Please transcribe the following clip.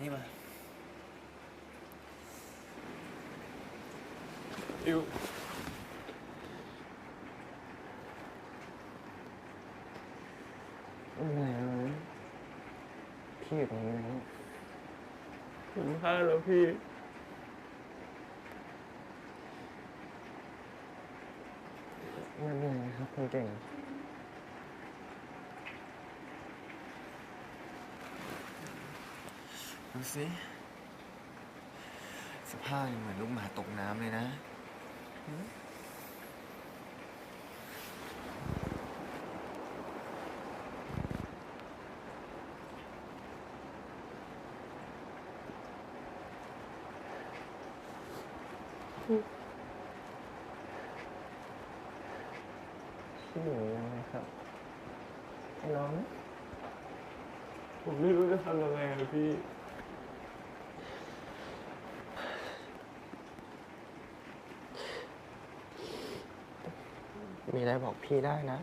นี่มาอิวไม่เป็นไรแล้วนะพี่อยู่ตรงนี้นะผมพลาดแล้วพี่ไม่เป็นไรครับคุณเก่งดูสิสภาพเหมือนลูกหมาตกน้ำเลยนะพี่อยู่ยังไงครับไอ้น้อง ผมไม่รู้จะทำยังไงเลยพี่มีอะไรบอกพี่ได้นะ